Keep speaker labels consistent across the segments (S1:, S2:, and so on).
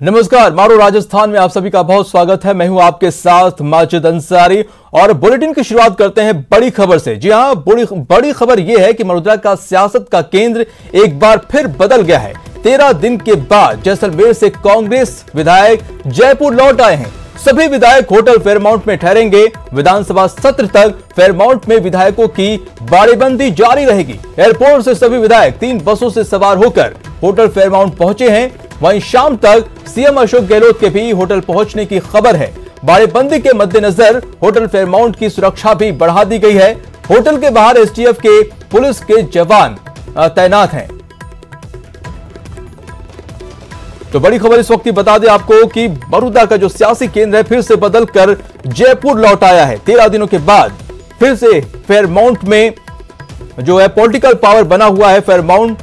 S1: नमस्कार, मारो राजस्थान में आप सभी का बहुत स्वागत है। मैं हूं आपके साथ माजिद अंसारी और बुलेटिन की शुरुआत करते हैं बड़ी खबर से। जी हां, बड़ी खबर यह है कि मरोदरा का सियासत का केंद्र एक बार फिर बदल गया है। 13 दिन के बाद जैसलमेर से कांग्रेस विधायक जयपुर लौट आए हैं। सभी विधायक होटल फेयरमाउंट में ठहरेंगे। विधानसभा सत्र तक फेयरमाउंट में विधायकों की बाड़ेबंदी जारी रहेगी। एयरपोर्ट से सभी विधायक 3 बसों से सवार होकर होटल फेयरमाउंट पहुंचे हैं। वहीं शाम तक सीएम अशोक गहलोत के भी होटल पहुंचने की खबर है। बाड़ेबंदी के मद्देनजर होटल फेयरमाउंट की सुरक्षा भी बढ़ा दी गई है। होटल के बाहर एसटीएफ के पुलिस के जवान तैनात हैं। तो बड़ी खबर इस वक्त की बता दें आपको कि मरोदा का जो सियासी केंद्र है फिर से बदलकर जयपुर लौट आया है। 13 दिनों के बाद फिर से फेयरमाउंट में जो है पॉलिटिकल पावर बना हुआ है। फेयरमाउंट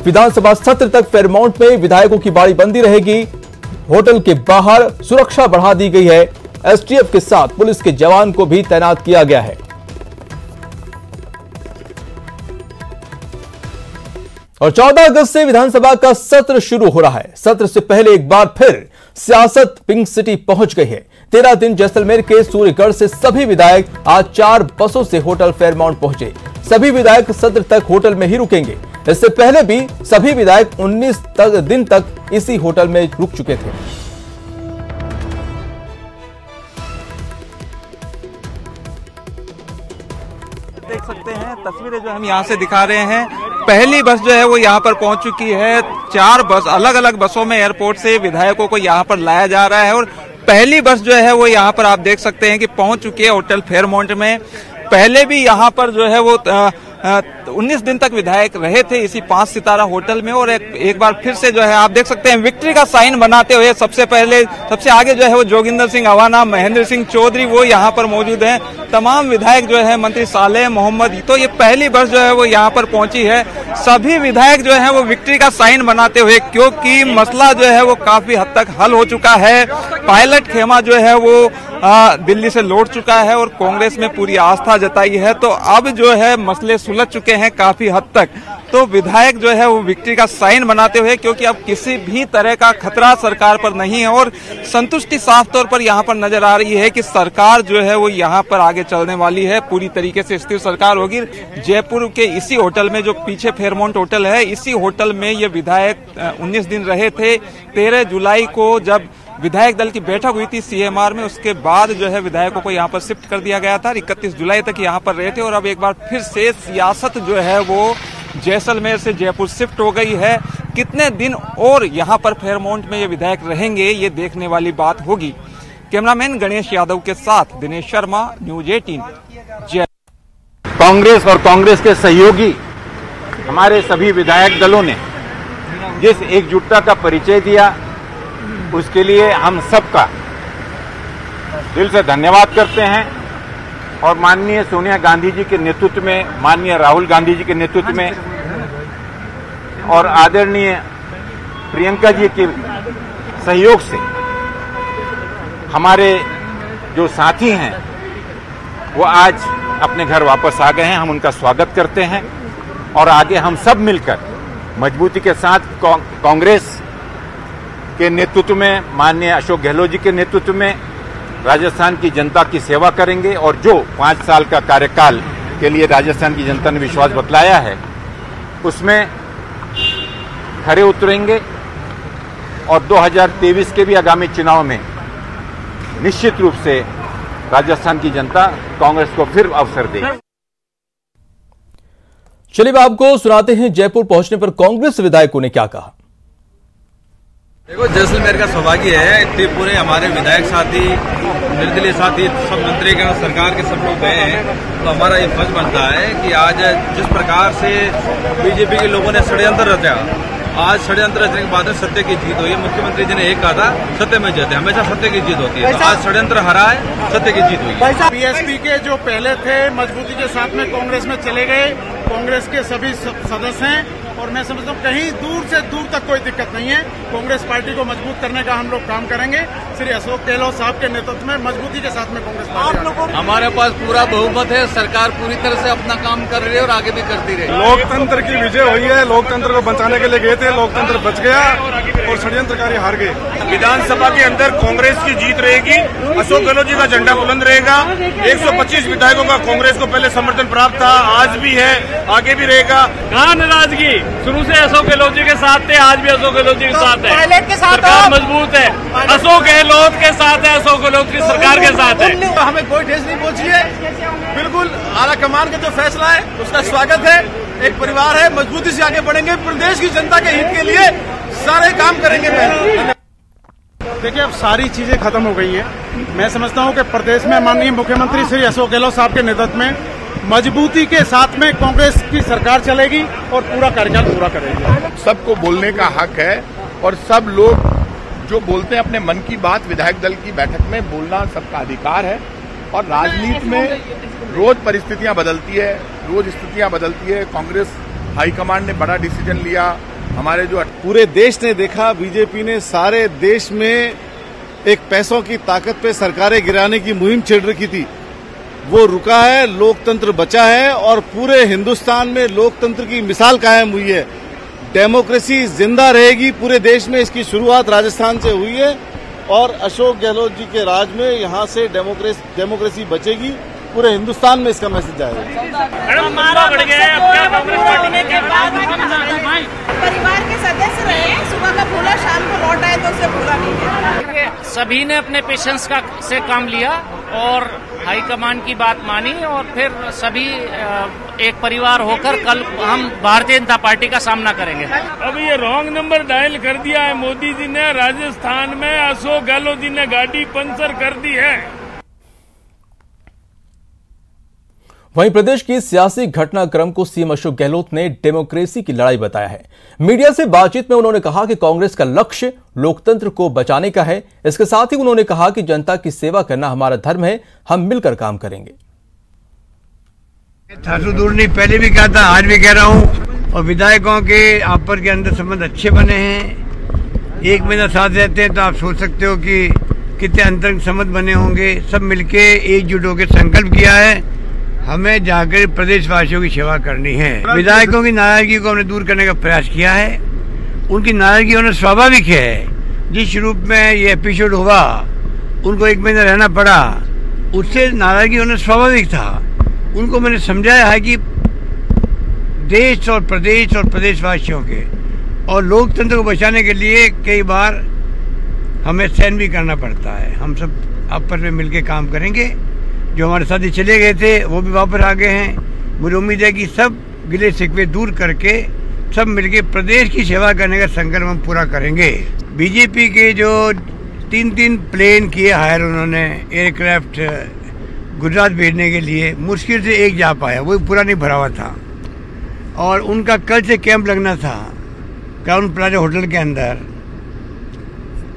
S1: विधानसभा सत्र तक फेयरमाउंट में विधायकों की बाड़ेबंदी रहेगी। होटल के बाहर सुरक्षा बढ़ा दी गई है। एसटीएफ के साथ पुलिस के जवान को भी तैनात किया गया है। और 14 अगस्त से विधानसभा का सत्र शुरू हो रहा है। सत्र से पहले एक बार फिर सियासत पिंक सिटी पहुंच गई है। 13 दिन जैसलमेर के सूर्यगढ़ से सभी विधायक आज 4 बसों से होटल फेयरमाउंट पहुंचे। सभी विधायक सत्र तक होटल में ही रुकेंगे। इससे पहले भी सभी विधायक 19 दिन तक इसी होटल में रुक चुके थे।
S2: देख सकते हैं तस्वीरें जो हम यहाँ से दिखा रहे हैं। पहली बस जो है वो यहाँ पर पहुंच चुकी है। 4 बस अलग अलग बसों में एयरपोर्ट से विधायकों को यहाँ पर लाया जा रहा है और पहली बस जो है वो यहाँ पर आप देख सकते हैं कि पहुंच चुकी है होटल फेयरमाउंट में। पहले भी यहाँ पर जो है वो 19 दिन तक विधायक रहे थे इसी 5 सितारा होटल में और एक बार फिर से जो है आप देख सकते हैं विक्ट्री का साइन बनाते हुए सबसे आगे जो है वो जोगिंदर सिंह अवाना, महेंद्र सिंह चौधरी वो यहाँ पर मौजूद हैं। तमाम विधायक जो है मंत्री सालेह मोहम्मद, तो ये पहली बस जो है वो यहाँ पर पहुंची है। सभी विधायक जो है वो विक्ट्री का साइन बनाते हुए, क्योंकि मसला जो है वो काफी हद तक हल हो चुका है। पायलट खेमा जो है वो दिल्ली से लौट चुका है और कांग्रेस में पूरी आस्था जताई है। तो अब जो है मसले सुलझ चुके हैं काफी हद तक। तो विधायक जो है वो विक्ट्री का साइन बनाते हुए, क्योंकि अब किसी भी तरह का खतरा सरकार पर नहीं है और संतुष्टि साफ तौर पर यहाँ पर नजर आ रही है कि सरकार जो है वो यहाँ पर आगे चलने वाली है। पूरी तरीके से स्थिर सरकार होगी। जयपुर के इसी होटल में जो पीछे फेयरमाउंट होटल है, इसी होटल में ये विधायक 19 दिन रहे थे। 13 जुलाई को जब विधायक दल की बैठक हुई थी सीएमआर में, उसके बाद जो है विधायकों को यहाँ पर शिफ्ट कर दिया गया था। 31 जुलाई तक यहाँ पर रहे थे और अब एक बार फिर से सियासत जो है वो जैसलमेर से जयपुर शिफ्ट हो गई है। कितने दिन और यहाँ पर फेयरमाउंट में ये विधायक रहेंगे, ये देखने वाली बात होगी। कैमरामैन गणेश यादव के साथ दिनेश शर्मा, न्यूज 18 जय।
S3: कांग्रेस और कांग्रेस के सहयोगी हमारे सभी विधायक दलों ने जिस एकजुटता का परिचय दिया, उसके लिए हम सबका दिल से धन्यवाद करते हैं। और माननीय सोनिया गांधी जी के नेतृत्व में, माननीय राहुल गांधी जी के नेतृत्व में और आदरणीय प्रियंका जी के सहयोग से हमारे जो साथी हैं वो आज अपने घर वापस आ गए हैं। हम उनका स्वागत करते हैं और आगे हम सब मिलकर मजबूती के साथ कांग्रेस के नेतृत्व में, माननीय अशोक गहलोत जी के नेतृत्व में राजस्थान की जनता की सेवा करेंगे और जो 5 साल का कार्यकाल के लिए राजस्थान की जनता ने विश्वास बतलाया है उसमें खरे उतरेंगे और 2023 के भी आगामी चुनाव में निश्चित रूप से राजस्थान की जनता कांग्रेस को फिर अवसर देगी।
S1: चलिए अब आपको सुनाते हैं जयपुर पहुंचने पर कांग्रेस विधायकों ने क्या कहा।
S4: देखो, जैसलमेर का सौभाग्य है, इतने पूरे हमारे विधायक साथी, निर्दलीय साथी, सब मंत्रीगण, सरकार के सब लोग गए हैं। तो हमारा ये फर्ज बनता है कि आज जिस प्रकार से बीजेपी के लोगों ने षड्यंत्र रचा, आज षड्यंत्र रचने के बाद सत्य की जीत हुई है। मुख्यमंत्री जी ने एक कहा था, सत्य में जीत है, हमेशा सत्य की जीत होती है। तो आज षड्यंत्र हरा है, सत्य की जीत हुई है।
S5: बीएसपी के जो पहले थे मजबूती के साथ में कांग्रेस में चले गए, कांग्रेस के सभी सदस्य हैं और मैं समझता हूँ कहीं दूर से दूर तक कोई दिक्कत नहीं है। कांग्रेस पार्टी को मजबूत करने का हम लोग काम करेंगे। श्री अशोक गहलोत साहब के नेतृत्व में मजबूती के साथ में कांग्रेस पार्टी
S4: हमारे पास पूरा बहुमत है, सरकार पूरी तरह से अपना काम कर रही है और आगे भी करती रही।
S5: लोकतंत्र की विजय हुई है। लोकतंत्र को बचाने के लिए गए थे, लोकतंत्र बच गया और षड्यंत्रकारी हार गए।
S6: विधानसभा के अंदर कांग्रेस की जीत रहेगी, अशोक गहलोत जी का झंडा बुलंद रहेगा। 125 विधायकों का कांग्रेस को पहले समर्थन प्राप्त था, आज भी है, आगे भी रहेगा।
S7: कहाँ नाराजगी, शुरू से अशोक गहलोत जी के साथ थे, आज भी अशोक गहलोत जी के साथ है।
S5: पायलट के साथ
S7: सरकार मजबूत है, अशोक गहलोत के साथ है, अशोक गहलोत की सरकार के साथ है।
S5: हमें कोई ठेस नहीं पहुंची है। बिल्कुल आला कमान का जो फैसला है उसका स्वागत है। एक परिवार है, मजबूती से आगे बढ़ेंगे। प्रदेश की जनता के हित के लिए सारे काम करेंगे। देखिए, अब सारी चीजें खत्म हो गई हैं। मैं समझता हूं कि प्रदेश में माननीय मुख्यमंत्री श्री अशोक गहलोत साहब के नेतृत्व में मजबूती के साथ में कांग्रेस की सरकार चलेगी और पूरा कार्यकाल पूरा करेगी।
S6: सबको बोलने का हक है और सब लोग जो बोलते हैं अपने मन की बात विधायक दल की बैठक में बोलना सबका अधिकार है। और राजनीति में रोज परिस्थितियां बदलती है, रोज स्थितियां बदलती है। कांग्रेस हाईकमांड ने बड़ा डिसीजन लिया। हमारे जो
S5: पूरे देश ने देखा, बीजेपी ने सारे देश में एक पैसों की ताकत पे सरकारें गिराने की मुहिम छेड़ रखी थी, वो रुका है, लोकतंत्र बचा है और पूरे हिंदुस्तान में लोकतंत्र की मिसाल कायम हुई है। डेमोक्रेसी जिंदा रहेगी पूरे देश में। इसकी शुरुआत राजस्थान से हुई है और अशोक गहलोत जी के राज में यहाँ से डेमोक्रेसी बचेगी। पूरे हिंदुस्तान में इसका मैसेज जाएगा।
S8: परिवार के सदस्य रहे, सुबह का भूला शाम को लौट आए तो उसे भूला नहीं है।
S7: सभी ने अपने पेशेंस से काम लिया और हाईकमान की बात मानी और फिर सभी एक परिवार होकर कल हम भारतीय जनता पार्टी का सामना करेंगे।
S9: अब ये रॉन्ग नंबर डायल कर दिया है मोदी जी ने। राजस्थान में अशोक गहलोत जी ने गाड़ी पंचर कर दी है।
S1: वहीं प्रदेश की सियासी घटनाक्रम को सीएम अशोक गहलोत ने डेमोक्रेसी की लड़ाई बताया है। मीडिया से बातचीत में उन्होंने कहा कि कांग्रेस का लक्ष्य लोकतंत्र को बचाने का है। इसके साथ ही उन्होंने कहा कि जनता की सेवा करना हमारा धर्म है, हम मिलकर काम करेंगे।
S10: दूर नहीं, पहले भी कहा था, आज भी कह रहा हूँ। और विधायकों के आपस के अंदर संबंध अच्छे बने हैं। एक महीना साथ रहते हैं तो आप सोच सकते हो कि कितने अंतरंग संबंध बने होंगे। सब मिलके एकजुट होकर संकल्प किया है, हमें जाकर प्रदेशवासियों की सेवा करनी है। विधायकों की नाराजगी को हमने दूर करने का प्रयास किया है। उनकी नाराजगी होना स्वाभाविक है। जिस रूप में ये एपिसोड हुआ, उनको एक महीना रहना पड़ा, उससे नाराजगी होना स्वाभाविक था। उनको मैंने समझाया है कि देश और प्रदेशवासियों के और लोकतंत्र को बचाने के लिए कई बार हमें सहन भी करना पड़ता है। हम सब आपस में मिलकर काम करेंगे। जो हमारे साथी चले गए थे वो भी वापस आ गए हैं। मुझे उम्मीद है कि सब गिले शिकवे दूर करके सब मिलके प्रदेश की सेवा करने का संकल्प हम पूरा करेंगे। बीजेपी के जो 3 प्लेन किए हायर उन्होंने एयरक्राफ्ट गुजरात भेजने के लिए, मुश्किल से एक जा पाया, वो पूरा नहीं भरा हुआ था। और उनका कल से कैंप लगना था क्राउन प्लाजा होटल के अंदर।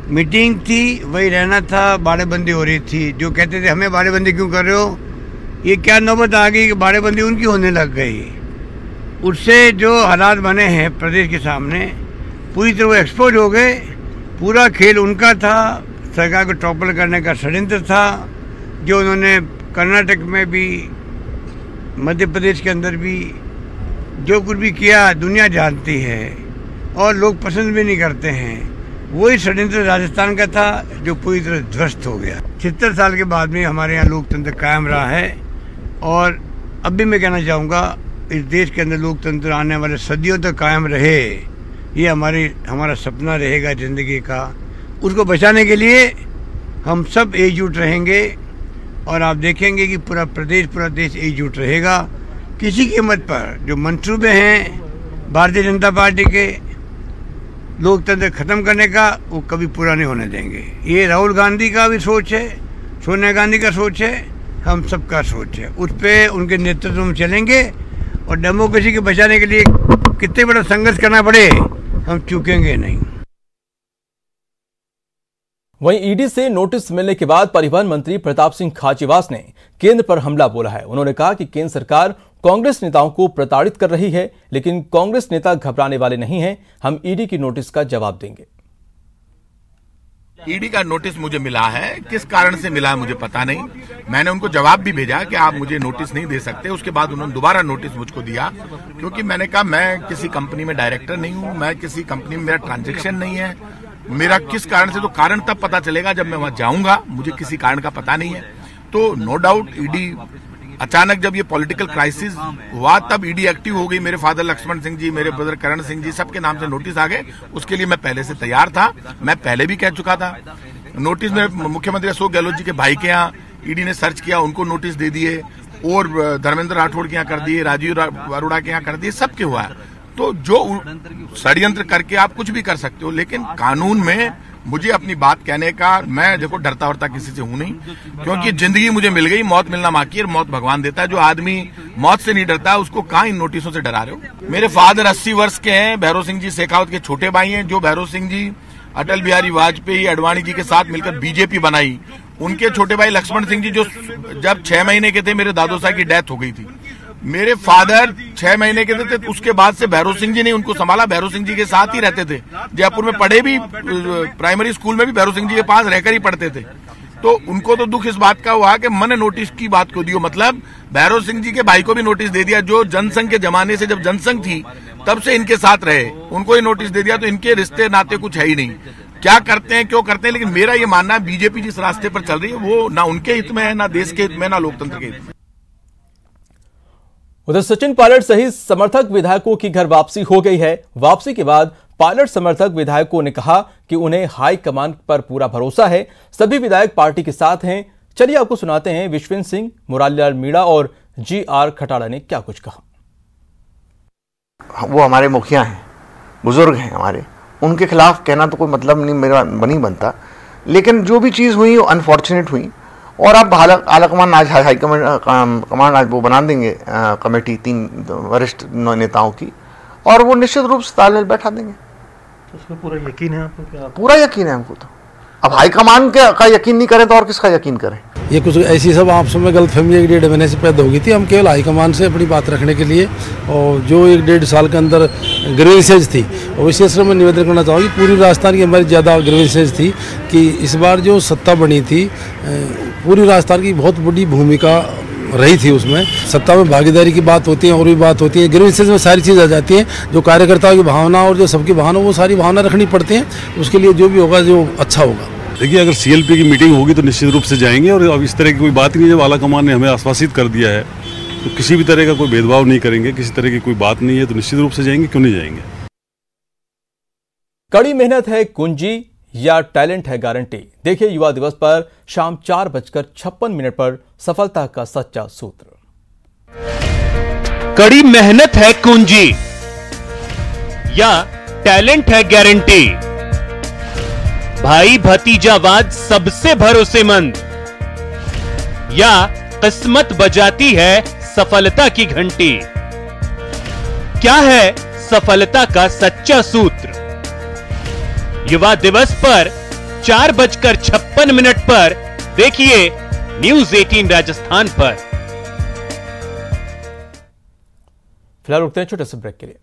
S10: मीटिंग थी, वही रहना था, बाड़ेबंदी हो रही थी। जो कहते थे हमें बाड़ेबंदी क्यों कर रहे हो, ये क्या नौबत आ गई कि बाड़ेबंदी उनकी होने लग गई। उससे जो हालात बने हैं प्रदेश के सामने, पूरी तरह वो एक्सपोज हो गए। पूरा खेल उनका था, सरकार को टॉपल करने का षड्यंत्र था। जो उन्होंने कर्नाटक में भी, मध्य प्रदेश के अंदर भी जो कुछ भी किया दुनिया जानती है और लोग पसंद भी नहीं करते हैं। वही षड्यंत्र राजस्थान का था जो पूरी तरह ध्वस्त हो गया। 76 साल के बाद में हमारे यहाँ लोकतंत्र कायम रहा है और अब भी मैं कहना चाहूँगा इस देश के अंदर लोकतंत्र आने वाले सदियों तक कायम रहे। ये हमारा सपना रहेगा जिंदगी का। उसको बचाने के लिए हम सब एकजुट रहेंगे और आप देखेंगे कि पूरा देश एकजुट रहेगा। किसी कीमत पर जो मंसूबे हैं भारतीय जनता पार्टी के लोकतंत्र खत्म करने का, वो कभी पूरा नहीं होने देंगे। ये राहुल गांधी का भी सोच है, सोनिया गांधी का सोच है, हम सबका सोच है। उस पर उनके नेतृत्व में चलेंगे और डेमोक्रेसी के बचाने के लिए कितने बड़ा संघर्ष करना पड़े, हम चूकेंगे नहीं।
S1: वहीं ईडी से नोटिस मिलने के बाद परिवहन मंत्री प्रताप सिंह खाचरियावास ने केंद्र पर हमला बोला है। उन्होंने कहा कि केंद्र सरकार कांग्रेस नेताओं को प्रताड़ित कर रही है, लेकिन कांग्रेस नेता घबराने वाले नहीं हैं। हम ईडी की नोटिस का जवाब देंगे।
S6: ईडी का नोटिस मुझे मिला है, किस कारण से मिला है मुझे पता नहीं। मैंने उनको जवाब भी भेजा कि आप मुझे नोटिस नहीं दे सकते। उसके बाद उन्होंने दोबारा नोटिस मुझको दिया, क्योंकि मैंने कहा मैं किसी कंपनी में डायरेक्टर नहीं हूं, मैं किसी कंपनी में मेरा ट्रांजैक्शन नहीं है। मेरा किस कारण से, तो कारण तब पता चलेगा जब मैं वहां जाऊंगा। मुझे किसी कारण का पता नहीं है। तो नो डाउट ईडी अचानक जब ये पॉलिटिकल क्राइसिस हुआ तब ईडी एक्टिव हो गई। मेरे फादर लक्ष्मण सिंह जी, मेरे ब्रदर करण सिंह जी, सबके नाम से नोटिस आ गए। उसके लिए मैं पहले से तैयार था, मैं पहले भी कह चुका था। नोटिस में मुख्यमंत्री अशोक गहलोत जी के भाई के यहाँ ईडी ने सर्च किया, उनको नोटिस दे दिए, और धर्मेंद्र राठौड़ के यहाँ कर दिए, राजीव अरोड़ा के यहाँ कर दिए, सबके हुआ है। तो जो षड्यंत्र करके आप कुछ भी कर सकते हो, लेकिन कानून में मुझे अपनी बात कहने का, मैं देखो डरता वरता किसी से हूं नहीं, क्योंकि जिंदगी मुझे मिल गई, मौत मिलना बाकी है, मौत भगवान देता है। जो आदमी मौत से नहीं डरता उसको कहां इन नोटिसों से डरा रहे हो। मेरे फादर 80 वर्ष के हैं, भैरव सिंह जी शेखावत के छोटे भाई हैं। जो भैरव सिंह जी अटल बिहारी वाजपेयी, अडवाणी जी के साथ मिलकर बीजेपी बनाई, उनके छोटे भाई लक्ष्मण सिंह जी जो जब 6 महीने के थे मेरे दादो साहब की डेथ हो गई थी। मेरे फादर 6 महीने के थे, उसके बाद से भैरव सिंह जी ने उनको संभाला। भैरव सिंह जी के साथ ही रहते थे, जयपुर में पढ़े भी, प्राइमरी स्कूल में भी भैरव सिंह जी के पास रहकर ही पढ़ते थे। तो उनको तो दुख इस बात का हुआ कि मैंने नोटिस की बात को दियो, मतलब भैरव सिंह जी के भाई को भी नोटिस दे दिया, जो जनसंघ के जमाने से, जब जनसंघ थी तब से इनके साथ रहे, उनको ही नोटिस दे दिया। तो इनके रिश्ते नाते कुछ है ही नहीं, क्या करते हैं क्यों करते हैं। लेकिन मेरा ये मानना है बीजेपी जिस रास्ते पर चल रही है वो ना उनके हित में है, ना देश के हित में, ना लोकतंत्र के हित में।
S1: उधर सचिन पायलट सहित समर्थक विधायकों की घर वापसी हो गई है। वापसी के बाद पायलट समर्थक विधायकों ने कहा कि उन्हें हाईकमान पर पूरा भरोसा है, सभी विधायक पार्टी के साथ हैं। चलिए आपको सुनाते हैं विश्वेंद्र सिंह, मुरारीलाल मीणा और GR खटाड़ा ने क्या कुछ कहा।
S11: वो हमारे मुखिया हैं, बुजुर्ग हैं हमारे, उनके खिलाफ कहना तो कोई मतलब नहीं, मेरा नहीं बनता। लेकिन जो भी चीज़ हुई वो अनफॉर्चुनेट हुई, और अब आलाकमान आज हाईकमान आज वो बना देंगे कमेटी 3 वरिष्ठ नेताओं की, और वो निश्चित रूप से तालमेल बैठा देंगे।
S12: तो उसमें पूरा यकीन है आपको? क्या
S11: पूरा यकीन है हमको। तो अब हाईकमान का यकीन नहीं करें तो और किसका यकीन करें।
S12: ये कुछ ऐसी सब आपस में गलतफहमी 1-1.5 महीने से पैदा हो गई थी। हम केवल हाईकमान से अपनी बात रखने के लिए, और जो 1-1.5 साल के अंदर ग्रीवेंसेज थी, और विशेष रूप में निवेदन करना चाहूँगी, पूरी राजस्थान की हमारी ज़्यादा ग्रीवेंसेज थी कि इस बार जो सत्ता बनी थी, पूरी राजस्थान की बहुत बड़ी भूमिका रही थी। उसमें सत्ता में भागीदारी की बात होती है, और भी बात होती है, ग्रीवेंसेज में सारी चीज़ आ जाती है। जो कार्यकर्ताओं की भावना और जो सबकी भावना, वो सारी भावना रखनी पड़ती है। उसके लिए जो भी होगा जो अच्छा होगा।
S13: देखिए, अगर CLP की मीटिंग होगी तो निश्चित रूप से जाएंगे, और अब इस तरह की कोई बात नहीं। जब आलाकमान ने हमें आश्वासित कर दिया है तो किसी भी तरह का कोई भेदभाव नहीं करेंगे, किसी तरह की कोई बात नहीं है, तो निश्चित रूप से जाएंगे, क्यों नहीं जाएंगे।
S1: कड़ी मेहनत है कुंजी या टैलेंट है गारंटी। देखिए युवा दिवस पर शाम 4:56 पर सफलता का सच्चा सूत्र।
S14: कड़ी मेहनत है कुंजी या टैलेंट है गारंटी। भाई भतीजावाद सबसे भरोसेमंद, या किस्मत बजाती है सफलता की घंटी। क्या है सफलता का सच्चा सूत्र? युवा दिवस पर 4:56 पर देखिए न्यूज़ 18 राजस्थान पर।
S1: फिलहाल रुकते हैं छोटे से ब्रेक के लिए।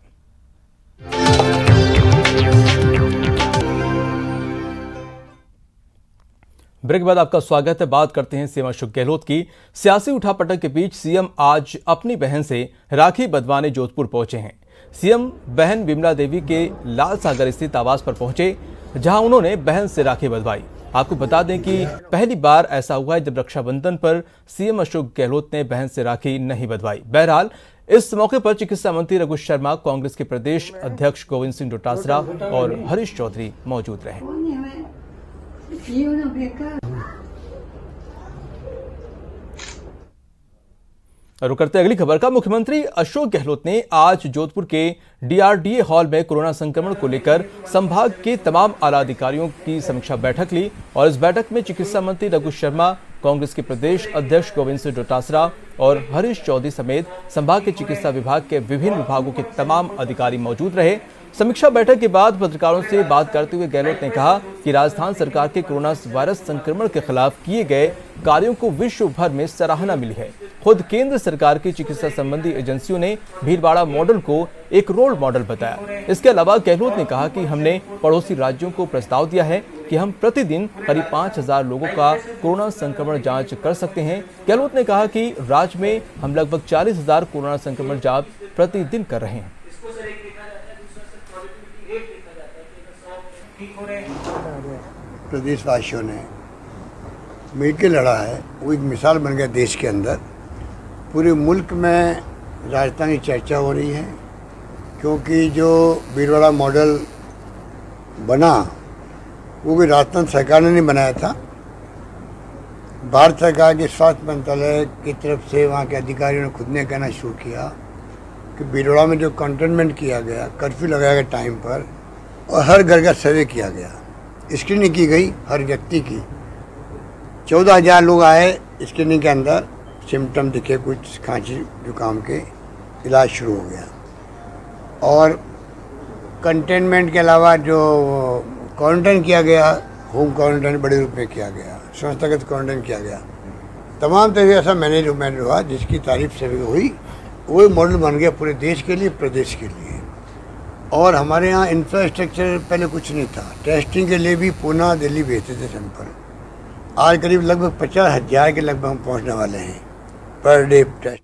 S1: ब्रेक के बाद आपका स्वागत है। बात करते हैं सीएम अशोक गहलोत की। सियासी उठापटक के बीच सीएम आज अपनी बहन से राखी बंधवाने जोधपुर पहुंचे हैं। सीएम बहन विमला देवी के लाल सागर स्थित आवास पर पहुंचे, जहां उन्होंने बहन से राखी बंधवाई। आपको बता दें कि पहली बार ऐसा हुआ है जब रक्षाबंधन पर सीएम अशोक गहलोत ने बहन से राखी नहीं बंधवाई। बहरहाल इस मौके पर चिकित्सा मंत्री रघु शर्मा, कांग्रेस के प्रदेश अध्यक्ष गोविंद सिंह डोटासरा और हरीश चौधरी मौजूद रहे। रुक करते अगली खबर का। मुख्यमंत्री अशोक गहलोत ने आज जोधपुर के DRDA हॉल में कोरोना संक्रमण को लेकर संभाग के तमाम आला अधिकारियों की समीक्षा बैठक ली, और इस बैठक में चिकित्सा मंत्री रघु शर्मा, कांग्रेस के प्रदेश अध्यक्ष गोविंद सिंह डोटासरा और हरीश चौधरी समेत संभाग के चिकित्सा विभाग के विभिन्न विभागों के तमाम अधिकारी मौजूद रहे। समीक्षा बैठक के बाद पत्रकारों से बात करते हुए गहलोत ने कहा कि राजस्थान सरकार के कोरोना वायरस संक्रमण के खिलाफ किए गए कार्यों को विश्व भर में सराहना मिली है। खुद केंद्र सरकार की चिकित्सा संबंधी एजेंसियों ने भीलवाड़ा मॉडल को एक रोल मॉडल बताया। इसके अलावा गहलोत ने कहा कि हमने पड़ोसी राज्यों को प्रस्ताव दिया है कि हम प्रतिदिन करीब 5000 लोगों का कोरोना संक्रमण जांच कर सकते हैं। गहलोत ने कहा कि राज्य में हम लगभग 40,000 कोरोना संक्रमण जांच प्रतिदिन कर रहे हैं।
S10: प्रदेशवासियों ने मिलकर लड़ा है, वो एक मिसाल बन गया देश के अंदर। पूरे मुल्क में राजस्थान की चर्चा हो रही है, क्योंकि जो भीलवाड़ा मॉडल बना वो भी राजस्थान सरकार ने नहीं बनाया था। भारत सरकार के स्वास्थ्य मंत्रालय की तरफ से वहाँ के अधिकारियों ने खुद ने कहना शुरू किया कि भीलवाड़ा में जो कंटेनमेंट किया गया, कर्फ्यू लगाया गया टाइम पर, और हर घर का सर्वे किया गया, स्क्रीनिंग की गई हर व्यक्ति की। 14,000 लोग आए स्क्रीनिंग के अंदर, सिम्टम दिखे कुछ खांसी जुकाम के, इलाज शुरू हो गया। और कंटेनमेंट के अलावा जो क्वारंटाइन किया गया, होम क्वारंटाइन बड़े रूप में किया गया, संस्थागत क्वारंटाइन किया गया, तमाम तरह से ऐसा मैनेजमेंट हुआ जिसकी तारीफ सभी हुई। वो मॉडल बन गया पूरे देश के लिए, प्रदेश के लिए। और हमारे यहाँ इंफ्रास्ट्रक्चर पहले कुछ नहीं था, टेस्टिंग के लिए भी पुणे दिल्ली भेजते थे सैंपल। आज करीब लगभग 50,000 के लगभग हम पहुँचने वाले हैं पर डे टेस्ट।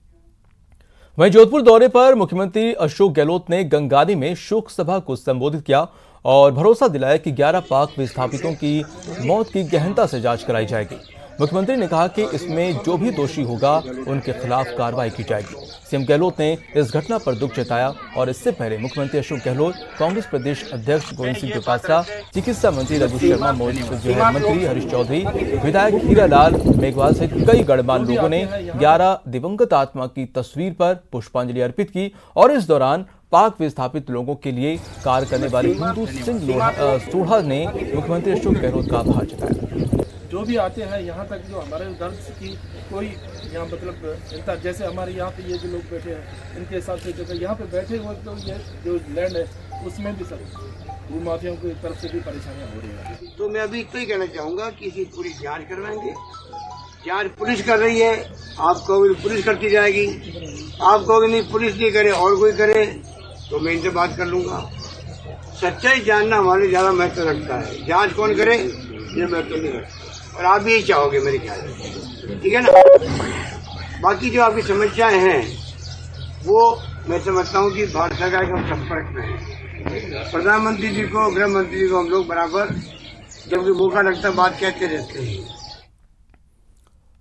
S1: वहीं जोधपुर दौरे पर मुख्यमंत्री अशोक गहलोत ने गंगानी में शोक सभा को संबोधित किया और भरोसा दिलाया कि 11 पाक विस्थापितों की मौत की गहनता से जांच कराई जाएगी। मुख्यमंत्री ने कहा कि इसमें जो भी दोषी होगा उनके खिलाफ कार्रवाई की जाएगी। सीएम गहलोत ने इस घटना पर दुख जताया और इससे पहले मुख्यमंत्री अशोक गहलोत, कांग्रेस प्रदेश अध्यक्ष गोविंद सिंह डोटासरा, चिकित्सा मंत्री रघु शर्मा, मंत्री हरीश चौधरी, विधायक हीरालाल मेघवाल सहित कई गणमान्य लोगों ने 11 दिवंगत आत्मा की तस्वीर पर पुष्पांजलि अर्पित की और इस दौरान पाक विस्थापित लोगों के लिए कार्य करने वाले हिंदू सिंह सोढ़ा ने मुख्यमंत्री अशोक गहलोत का आभार जताया।
S15: जो भी आते हैं यहाँ तक, जो हमारे दर्द की कोई यहाँ मतलब जैसे हमारे यहाँ पे ये जो लोग बैठे हैं इनके हिसाब से जो यहाँ पे बैठे हुए तो ये जो लैंड है उसमें भी सब भूमाफियों की तरफ से भी परेशानियाँ हो रही है।
S10: तो मैं अभी इतना ही कहना चाहूँगा कि इसकी पूरी जाँच करवाएंगे। जाँच पुलिस कर रही है, आप कहोगे पुलिस करती जाएगी, आप कहोगे नहीं पुलिस नहीं करे और कोई करे तो मैं इनसे बात कर लूँगा। सच्चाई जानना हमारे ज़्यादा महत्व रखता है, जाँच कौन करे ये महत्व नहीं रखता। और आप भी यही चाहोगे मेरे ख्याल से, ठीक है ना। बाकी जो आपकी समस्याएं हैं वो मैं समझता हूँ कि भारत सरकार के हम संपर्क में हैं। प्रधानमंत्री जी को, गृह मंत्री जी को हम लोग बराबर जब भी मौका लगता बात कहते रहते हैं।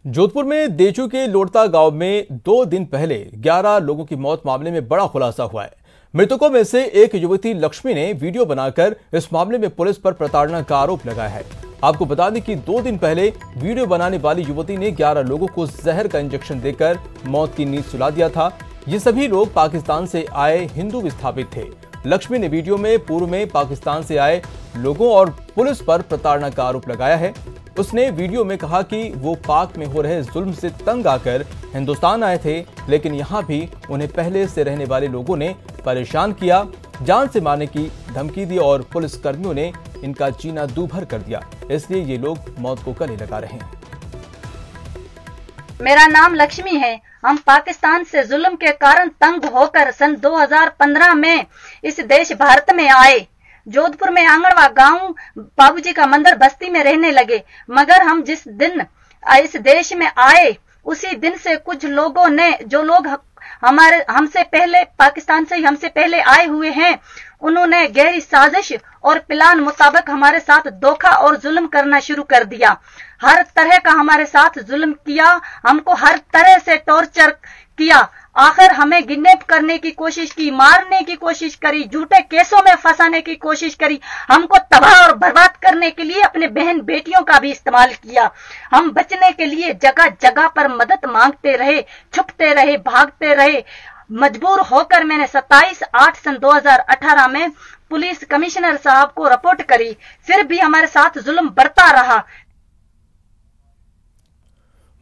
S1: जोधपुर में देचू के लोड़ता गांव में 2 दिन पहले 11 लोगों की मौत मामले में बड़ा खुलासा हुआ है। मृतकों में से एक युवती लक्ष्मी ने वीडियो बनाकर इस मामले में पुलिस पर प्रताड़ना का आरोप लगाया है। आपको बता दें कि 2 दिन पहले वीडियो बनाने वाली युवती ने 11 लोगों को जहर का इंजेक्शन देकर मौत की नींद सुला दिया था। ये सभी लोग पाकिस्तान से आए हिंदू विस्थापित थे। लक्ष्मी ने वीडियो में पूर्व में पाकिस्तान से आए लोगों और पुलिस पर प्रताड़ना का आरोप लगाया है। उसने वीडियो में कहा कि वो पाक में हो रहे जुल्म से तंग आकर हिंदुस्तान आए थे, लेकिन यहाँ भी उन्हें पहले से रहने वाले लोगों ने परेशान किया, जान से मारने की धमकी दी और पुलिस कर्मियों ने इनका जीना दूभर कर दिया। इसलिए ये लोग मौत को गले लगा रहे हैं।
S16: मेरा नाम लक्ष्मी है। हम पाकिस्तान से जुल्म के कारण तंग होकर सन 2015 में इस देश भारत में आए। जोधपुर में आंगणवा गांव बाबूजी का मंदिर बस्ती में रहने लगे, मगर हम जिस दिन इस देश में आए उसी दिन से कुछ लोगों ने, जो लोग हमसे पहले पाकिस्तान से हमसे पहले आए हुए हैं, उन्होंने गहरी साजिश और प्लान मुताबिक हमारे साथ धोखा और जुल्म करना शुरू कर दिया। हर तरह का हमारे साथ जुल्म किया, हमको हर तरह से टॉर्चर किया। आखिर हमें किडनैप करने की कोशिश की, मारने की कोशिश करी, झूठे केसों में फंसाने की कोशिश करी, हमको तबाह और बर्बाद करने के लिए अपने बहन बेटियों का भी इस्तेमाल किया। हम बचने के लिए जगह जगह पर मदद मांगते रहे, छुपते रहे, भागते रहे। मजबूर होकर मैंने 27/8 सन 2018 में पुलिस कमिश्नर साहब को रिपोर्ट करी, फिर भी हमारे साथ जुल्म बढ़ता रहा।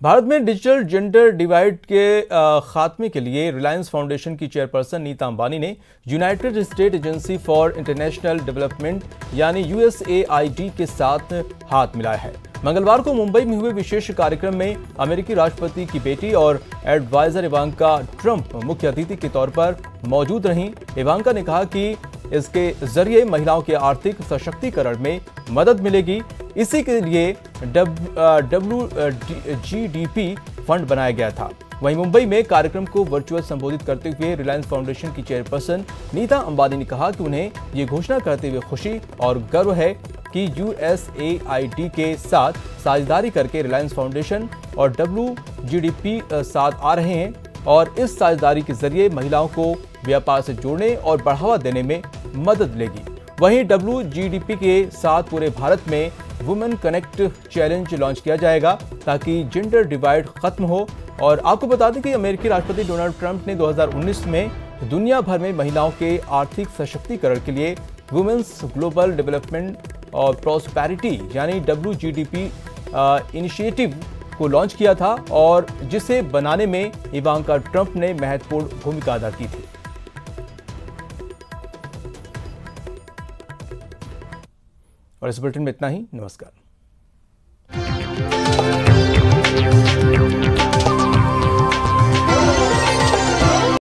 S1: भारत में डिजिटल जेंडर डिवाइड के खात्मे के लिए रिलायंस फाउंडेशन की चेयरपर्सन नीता अंबानी ने United state agency for international development यानी USAID के साथ हाथ मिलाया है। मंगलवार को मुंबई में हुए विशेष कार्यक्रम में अमेरिकी राष्ट्रपति की बेटी और एडवाइजर इवांका ट्रंप मुख्य अतिथि के तौर पर मौजूद रहीं। इवांका ने कहा कि इसके जरिए महिलाओं के आर्थिक सशक्तिकरण में मदद मिलेगी। इसी के लिए WGDP फंड बनाया गया था। वहीं मुंबई में कार्यक्रम को वर्चुअल संबोधित करते हुए रिलायंस फाउंडेशन की चेयरपर्सन नीता अंबानी ने कहा कि उन्हें ये घोषणा करते हुए खुशी और गर्व है कि USAID के साथ साझेदारी करके रिलायंस फाउंडेशन और WGDP साथ आ रहे हैं और इस साझेदारी के जरिए महिलाओं को व्यापार से जोड़ने और बढ़ावा देने में मदद मिलेगी। वहीं WGDP के साथ पूरे भारत में वुमेन कनेक्ट चैलेंज लॉन्च किया जाएगा ताकि जेंडर डिवाइड खत्म हो। और आपको बता दें कि अमेरिकी राष्ट्रपति डोनाल्ड ट्रंप ने 2019 में दुनिया भर में महिलाओं के आर्थिक सशक्तिकरण के लिए वुमेन्स ग्लोबल डेवलपमेंट और प्रॉस्पेरिटी यानी WGDP इनिशिएटिव को लॉन्च किया था और जिसे बनाने में इवांका ट्रंप ने महत्वपूर्ण भूमिका अदा की थी। और इस बुलेटिन में इतना ही। नमस्कार।